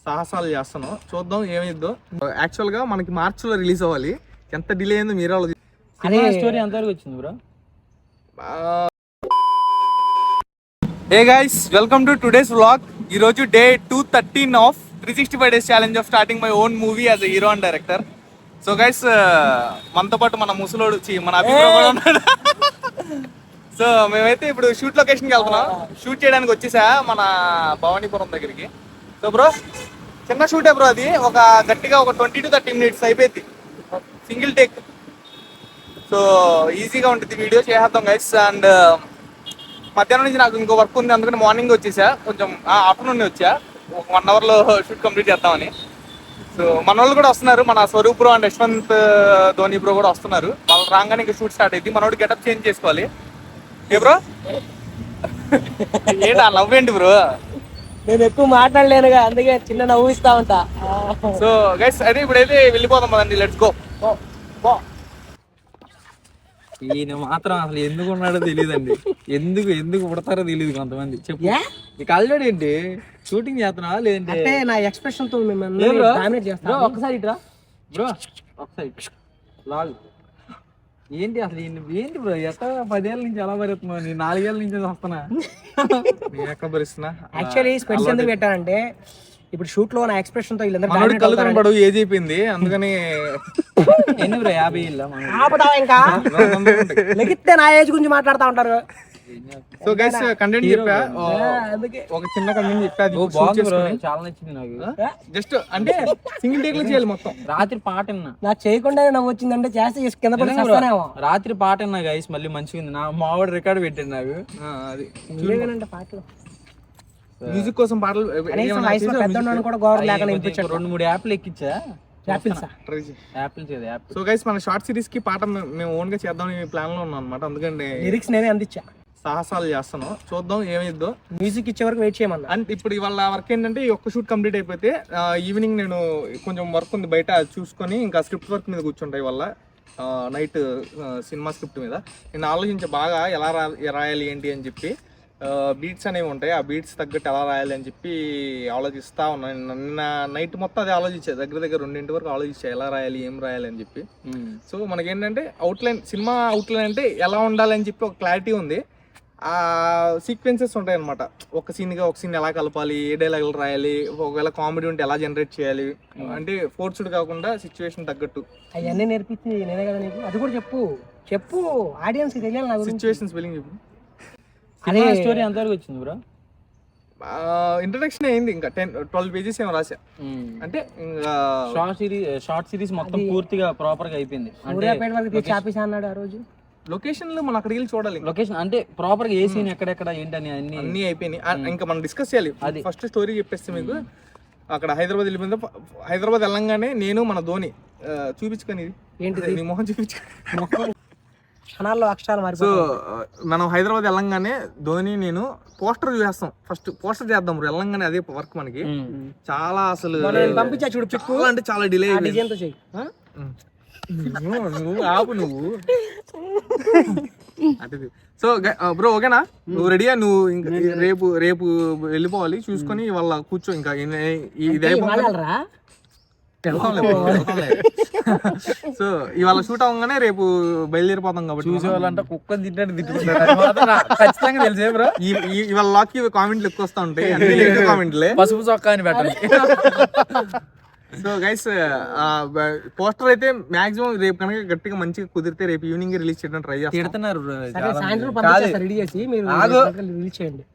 సాహసాలు చేస్తాను, చూద్దాం ఏమైద్దో. యాక్చువల్ గా మనకి మార్చ్ లో రిలీజ్ అవ్వాలి, ఎంత డిలే అయిందో మీరే అదే స్టోరీ ఎంతవరకు వచ్చింది bro? Hey guys, welcome to today's vlog. ఈ రోజు day 213 of 365 days challenge of starting my own movie as a hero and director. So guys, మనతో పాటు మన ముసలోడు మన అభిప్రాయం కూడా ఉన్నాడు. సో మేమైతే ఇప్పుడు షూట్ లొకేషన్కి వెళ్తున్నాం. షూట్ చేయడానికి వచ్చేసా మన భవానీపురం దగ్గరికి. సో బ్రో, చిన్న షూటే బ్రో, అది ఒక గట్టిగా ఒక 20 to 30 minutes అయిపోయింది, సింగిల్ టేక్. సో ఈజీగా ఉంటుంది, వీడియో చేసేద్దాం గైస్. అండ్ మధ్యాహ్నం నుంచి నాకు ఇంకో వర్క్ ఉంది, అందుకని మార్నింగ్ వచ్చేసా, కొంచెం ఆఫ్టర్నూన్ వచ్చా, ఒక 1 hour లో షూట్ కంప్లీట్ చేద్దామని. సో మన వాళ్ళు కూడా వస్తున్నారు, మన Swaroop bro and Yashwanth Dhoni bro కూడా వస్తున్నారు. వాళ్ళు రాగానే ఇంకా షూట్ స్టార్ట్ అయింది. మనోడు గెటప్ చేంజ్ చేసుకోవాలి. ఏ బ్రో ఏంటి ఆ లవ్ ఏంటి బ్రో? నేను ఎక్కువ మాట్లాడలేనుగా, అందుకే చిన్న నవ్వు ఇస్తా ఉంటా. సో గైస్, అదే ఇప్పుడైతే వెళ్ళిపోదాం కదండి, లెట్స్ గో. ఈయన మాత్రం అసలు ఎందుకు ఉన్నాడో తెలియదండి, ఎందుకు పుడతారో తెలియదు కొంతమంది. చెప్పు, నీకు ఆల్రెడీ ఏంటి షూటింగ్ చేస్తున్నా లేదంటే నా ఎక్స్ప్రెషన్ తో ఒకసారి ఇట్రా బ్రో, ఒకసారి లాల్. ఏంటి అసలు ఏంటి బ్రో, ఎట్లా 10 ఏళ్ళ నుంచి ఎలా భరిస్తున్నావు? నేను 4 ఏళ్ళ నుంచి వస్తున్నా. ఎక్కడ భరిస్తున్నా? యాక్చువల్లీ స్పెషల్ ఎందుకు పెట్టానంటే, ఇప్పుడు షూట్ లో నా ఎక్స్ప్రెషన్ తో వీళ్ళందరూ కళ్ళు కనబడు, ఏజ్ అయిపోయింది అందుకని. ఎన్ని బ్రో 50 ఏళ్ళ ఇంకా లెగిస్తే నా ఏజ్ గురించి మాట్లాడుతూ ఉంటారు. సో గైస్, కంటెంట్ చెప్పా, ఒక చిన్న కంటెంట్ చెప్పా, చాలా నచ్చింది నాకు. జస్ట్ అంటే సింగిల్ టేక్ లో చేయాలి మొత్తం. రాత్రి పాట విన్నా, నాకు చేయకుండా నవ్వు వచ్చిందంటే చేస్తే కింద పడి చేస్తానేమో. రాత్రి పాట విన్నా గైస్, మళ్ళీ మంచిగా ఉంది. నా మావాడు రికార్డు పెట్టాడు నాకు. అది పాటలు మ్యూజిక్ కోసం పాటలు 2-3 యాప్లు ఎక్కించా. సో గైస్, మన షార్ట్ సిరీస్ కి పాట మేము ఓన్ గా చేద్దాం ప్లాన్ లో ఉన్నాం అనమాట. అందుకని లిరిక్స్ నేనే అందించా, సాహసాలు చేస్తాను, చూద్దాం ఏమైద్దో. మ్యూజిక్ ఇచ్చే వరకు వెయిట్ చేయమన్నా. అండ్ ఇప్పుడు ఇవాళ వర్క్ ఏంటంటే, ఈ ఒక్క షూట్ కంప్లీట్ అయిపోతే ఈవినింగ్ నేను కొంచెం వర్క్ ఉంది బయట, చూసుకొని ఇంకా స్క్రిప్ట్ వర్క్ మీద కూర్చుంటాయి. వల్ల నైట్ సినిమా స్క్రిప్ట్ మీద నేను ఆలోచించే బాగా ఎలా రాయాలి ఏంటి అని చెప్పి. బీట్స్ అనేవి ఉంటాయి, ఆ బీట్స్ తగ్గట్టు ఎలా రాయాలి అని చెప్పి ఆలోచిస్తా ఉన్నాను. నిన్న నైట్ మొత్తం అదే ఆలోచించా, దగ్గర 2 వరకు ఆలోచించా ఎలా రాయాలి ఏం రాయాలి అని చెప్పి. సో మనకేంటంటే అవుట్లైన్, సినిమా అవుట్లైన్ అంటే ఎలా ఉండాలి అని చెప్పి ఒక క్లారిటీ ఉంది. ఆ సీక్వెన్సెస్ ఉంటాయి అనమాట, ఒక సీన్ ఎలా కలపాలి, ఏ డైలాగులు రాయాలి, ఒకవేళ కామెడీ ఉంటే ఎలా జనరేట్ చేయాలి, అంటే ఫోర్స్డ్ కాకుండా సిచ్యువేషన్ తగ్గట్టు. అవన్నీ నేర్పించి నేనే కదా నీకు. అది కూడా చెప్పు ఆడియన్స్ తెలియాలి. సిచ్యువేషన్ స్పెల్లింగ్ చెప్పు. అదే స్టోరీ ఎంతవరకు వచ్చింది బ్రో? ఇంట్రడక్షన్ అయింది, ఇంకా 10-12 pages ఏమో రాసా. అంటే ఇంకా షార్ట్ సిరీస్ మొత్తం పూర్తిగా ప్రాపర్ గా అయిపోయింది. అన్నాడు ఆ రోజు. లొకేషన్లు మనం అక్కడికి వెళ్ళి చూడాలి. లొకేషన్ అంటే ప్రాపర్ గా ఏ సీన్ ఎక్కడెక్కడ ఏంటని అన్ని అయిపోయినాయి. ఇంకా మనం డిస్కస్ చేయాలి. అది ఫస్ట్ స్టోరీ చెప్పేస్తే మీకు అక్కడ హైదరాబాద్ వెళ్ళిపోయిందా, హైదరాబాద్ వెళ్ళంగానే నేను మన ధోని చూపించుకొని ఏంటి నీ మొహం చూపించుకొని. సో మనం హైదరాబాద్ వెళ్ళంగానే ధోని నేను పోస్టర్ చూసేస్తాం. ఫస్ట్ పోస్టర్ చేద్దాం వెళ్ళంగానే, అదే వర్క్ మనకి. చాలా అసలు పంపించా చూడు, చాలా అంటే చాలా డిలే అయింది. నువ్వు ఆపు నువ్వు. సో బ్రో ఓకేనా, నువ్వు రెడీయా? నువ్వు రేపు వెళ్ళిపోవాలి, చూసుకొని వాళ్ళ కూర్చో. ఇంకా ఇది సో ఇవాళ షూట్ అవ్వగానే రేపు బయలుదేరిపోతాం కాబట్టి చూసేవాళ్ళంటే కుక్క తింటాడు ఖచ్చితంగా తెలిసే బ్రో. ఇవాళ లాక్ కామెంట్లు ఎక్కువ వస్తా ఉంటాయి, కామెంట్లే పసుపు చొక్కా అని పెట్టండి. సో గైస్, పోస్టర్ అయితే మాక్సిమం రేపు కనుక గట్టిగా మంచిగా కుదిరితే రేపు ఈవినింగ్ రిలీజ్ చేయడం ట్రై చేస్తాం. తిడుతున్నారు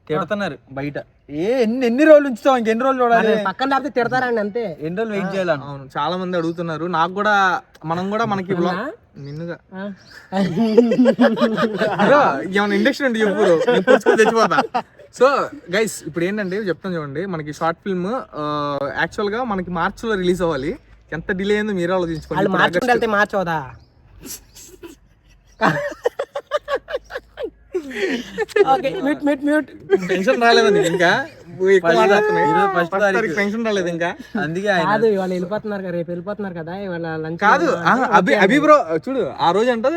తిడుతున్నారు బయట. ఎన్ని రోజులు ఉంచుతాం, ఇంకెన్ని రోజులు చూడాలి? పక్కన తిడతారండి అంతే, ఎన్ని రోజులు వెయిట్ చేయాలి? అవును, చాలా మంది అడుగుతున్నారు. నాకు కూడా, మనం కూడా మనకి నిన్నుగా ఏమైనా ఇండస్ట్రీ అంటే చెప్పు, తెచ్చిపోతా. సో గైస్, ఇప్పుడు ఏంటంటే చెప్తాను చూడండి, మనకి షార్ట్ ఫిల్మ్ యాక్చువల్ గా మనకి మార్చ్ లో రిలీజ్ అవ్వాలి. ఎంత డిలే అయిందో మీరే ఆలోచించుకోండి. మార్చ్ అవుదా? ఓకే మ్యూట్ పెన్షన్ రాలేదు నీకు ఇంకా ఎక్కువ మాట్లాడుతున్నాయి. ఫస్ట్ తారీఖు పెన్షన్ రాలేదు ఇంకా. అందుకే ఆయన కాదు ఇవాళ వెళ్ళిపోతున్నారు కదా, రేపు వెళ్ళిపోతున్నారు కదా, ఇవాళ లంచ్ కాదు అభి బ్రో చూడు, ఆ రోజు అంట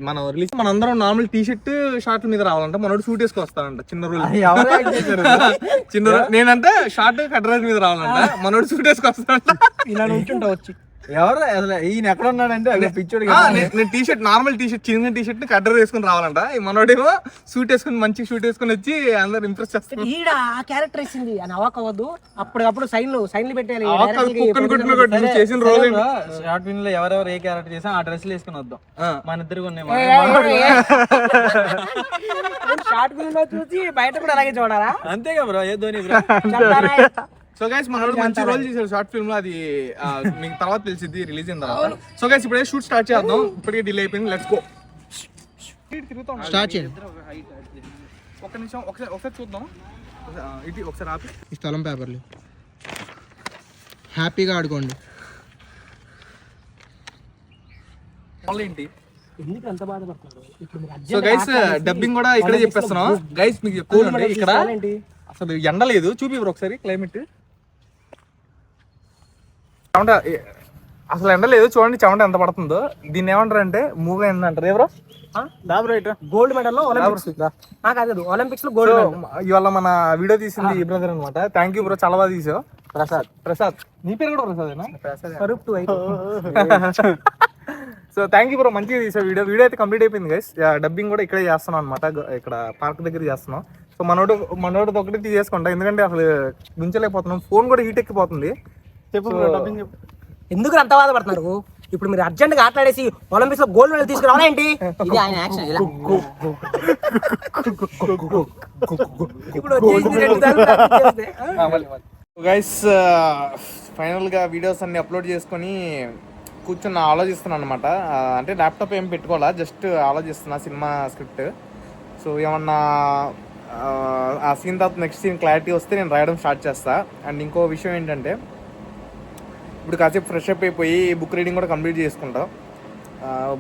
మనం రిలీజ్ మనందరం నార్మల్ టీ షర్ట్ షార్ట్ మీద రావాలంట, మనోడు సూట్ వేసుకొని వస్తానంట. చిన్న రోజు ఎవరు యాక్ట్ చేశారు? చిన్న నేనంటే షార్ట్ కడ్రాజ్ మీద రావాలంట, మనోడు సూట్ వేసుకొని వస్తానంట. ఇలా నుంచుంటా వచ్చి ఎవరు అసలు ఈయన ఎక్కడ ఉన్నాడంటే అక్కడ పిచ్చోడు నేను T shirt normal T shirt చిన్న టీ షర్ట్ కడ్డర్ వేసుకొని రావాలంట, ఈ మనోడేమో సూట్ వేసుకొని మంచి సూట్ వేసుకొని వచ్చి అందరు ఇంప్రెస్ చేస్తారు. ఈడ ఆ క్యారెక్టర్ వేసింది అని అవాక్ అవ్వద్దు, అప్పటికప్పుడు సైన్లు పెట్టాలి. చేసిన రోజు షార్ట్ ఫిల్మ్ లో ఎవరెవరు ఏ క్యారెక్టర్ చేసా ఆ డ్రెస్సులు వేసుకుని వద్దాం, మన ఇద్దరు షార్ట్ ఫిల్మ్ లో చూసి బయట కూడా అలాగే చూడాలా? అంతేగా బ్రో, ఏ ధోని బ్రో. సో గైస్ మనోడు మంచి రోల్ చేశారు షార్ట్ ఫిల్మ్ లో, అది మీకు తర్వాత తెలిసింది రిలీజ్ అయిన తర్వాత. సో గైస్ ఇప్పుడే షూట్ స్టార్ట్ చేద్దాం, ఇప్పటికే డిలే అయిపోయింది, లెట్స్ గో. స్టార్ట్ చేయండి. ఒక్క నిమిషం ఒకసారి చూద్దాం, ఇది ఒకసారి ఆపి ఈ స్థలం పేపర్లు హ్యాపీగా ఆడుకోండి. ఏంటి. ఎందుకు అంత బాధపడుతున్నారు? ఇప్పుడు మీరు సో గైస్ డబ్బింగ్ కూడా ఇక్కడే చెప్పేస్తున్నాం గైస్, మీకు చెప్తాను ఇక్కడ అసలు ఎండ లేదు. చూపి ఒకసారి క్లైమేట్, చెమట అసలు ఎండ లేదు చూడండి, చెమట ఎంత పడుతుందో. దీన్ని ఏమంటారు అంటే మూవ్ అయింది అంటారు. ఎవరో గోల్డ్ మెడల్ లో ఒలింపిక్స్ కాదు, ఒలింపిక్స్ లో గోల్డ్ మెడల్. ఇవాళ మన వీడియో తీసింది ఈ బ్రదర్ అనమాట. థ్యాంక్ యూ బ్రో, చాలా బాగా తీసావు. ప్రసాద్ నీ పేరు కూడా Prasad. So thank you bro, మంచిగా తీసావు వీడియో అయితే కంప్లీట్ అయిపోయింది గైస్. డబ్బింగ్ కూడా ఇక్కడే చేస్తున్నాం అనమాట, ఇక్కడ పార్క్ దగ్గర చేస్తున్నాం. సో మనోడు ఒకటి తీసేసుకుంటా, ఎందుకంటే అసలు గుంచలేకపోతున్నాం, ఫోన్ కూడా హీట్ ఎక్కిపోతుంది. చెప్పు డబ్బింగ్ చెప్పు. ఎందుకు అంత బాధపడుతున్నారు? ఇప్పుడు మీరు అర్జెంట్ గా ఆటలాడేసి ఒలింపిక్స్ లో గోల్డ్ మెడల్ తీసుకురావాలా ఏంటి? ఇది ఆయన యాక్షన్. ఇప్పుడు గైస్ ఫైనల్ గా వీడియోస్ అన్ని అప్లోడ్ చేసుకొని కూర్చొని ఆలోచిస్తున్నాను అనమాట. అంటే ల్యాప్టాప్ ఏం పెట్టుకోవాలా, జస్ట్ ఆలోచిస్తున్నా సినిమా స్క్రిప్ట్. సో ఏమన్నా ఆ సీన్ తర్వాత నెక్స్ట్ సీన్ క్లారిటీ వస్తే నేను రాయడం స్టార్ట్ చేస్తా. అండ్ ఇంకో విషయం ఏంటంటే, ఇప్పుడు కాసేపు ఫ్రెష్ అప్ అయిపోయి బుక్ రీడింగ్ కూడా కంప్లీట్ చేసుకుంటా,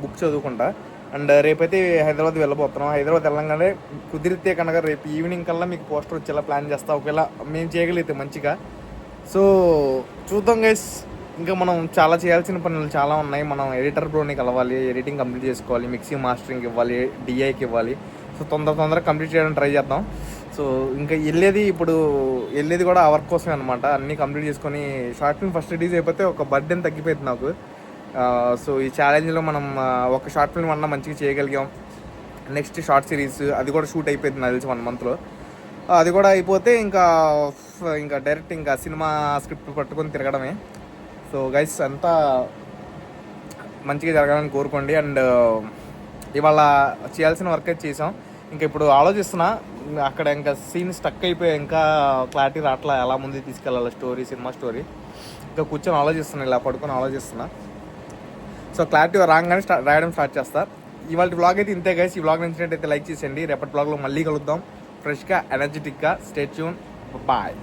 బుక్ చదువుకుంటా. అండ్ రేపైతే హైదరాబాద్ వెళ్ళబోతున్నాం. హైదరాబాద్ వెళ్ళంగానే కుదిరితే కనుక రేపు ఈవినింగ్ కల్లా మీకు పోస్టర్ వచ్చేలా ప్లాన్ చేస్తా, ఒకవేళ మేము చేయగలిగితే మంచిగా. సో చూద్దాం గైస్, ఇంకా మనం చాలా చేయాల్సిన పనులు చాలా ఉన్నాయి. మనం ఎడిటర్ బ్రోని కలవాలి, ఎడిటింగ్ కంప్లీట్ చేసుకోవాలి, మిక్సింగ్ మాస్టరింగ్ ఇవ్వాలి, డిఐకి ఇవ్వాలి. సో తొందరగా కంప్లీట్ చేయడానికి ట్రై చేద్దాం. సో ఇంకా వెళ్ళేది కూడా ఆ వర్క్ కోసమే అనమాట. అన్నీ కంప్లీట్ చేసుకొని షార్ట్ ఫిల్మ్ ఫస్ట్ రిలీజ్ అయిపోతే ఒక బర్డెన్ తగ్గిపోయింది నాకు. సో ఈ ఛాలెంజ్లో మనం ఒక షార్ట్ ఫిల్మ్ అన్నా మంచిగా చేయగలిగాం. నెక్స్ట్ షార్ట్ సిరీస్ అది కూడా షూట్ అయిపోయింది నాకు తెలిసి 1 monthలో. అది కూడా అయిపోతే ఇంకా డైరెక్ట్ ఇంకా సినిమా స్క్రిప్ట్ పట్టుకొని తిరగడమే. సో గైస్ అంతా మంచిగా జరగాలని కోరుకోండి. అండ్ ఇవాళ చేయాల్సిన వర్క్ అయితే చేసాం. ఇంకా ఇప్పుడు ఆలోచిస్తున్నా, అక్కడ ఇంకా సీన్ స్టక్ అయిపోయి ఇంకా క్లారిటీ రావట్లా, ఎలా ముందు తీసుకెళ్ళాలి సినిమా స్టోరీ. ఇంకా కూర్చొని ఆలోచిస్తున్నా, ఇలా పడుకొని ఆలోచిస్తున్నా. సో క్లారిటీ రాగానే రాయడం స్టార్ట్ చేస్తా. ఇవాళ వ్లాగ్ అయితే ఇంతే గైస్. ఈ వ్లాగ్ నచ్చినట్టయితే లైక్ చేసేయండి. రేపటి వ్లాగ్లో మళ్ళీ కలుద్దాం ఫ్రెష్గా, ఎనర్జెటిక్గా. Stay tune, bye.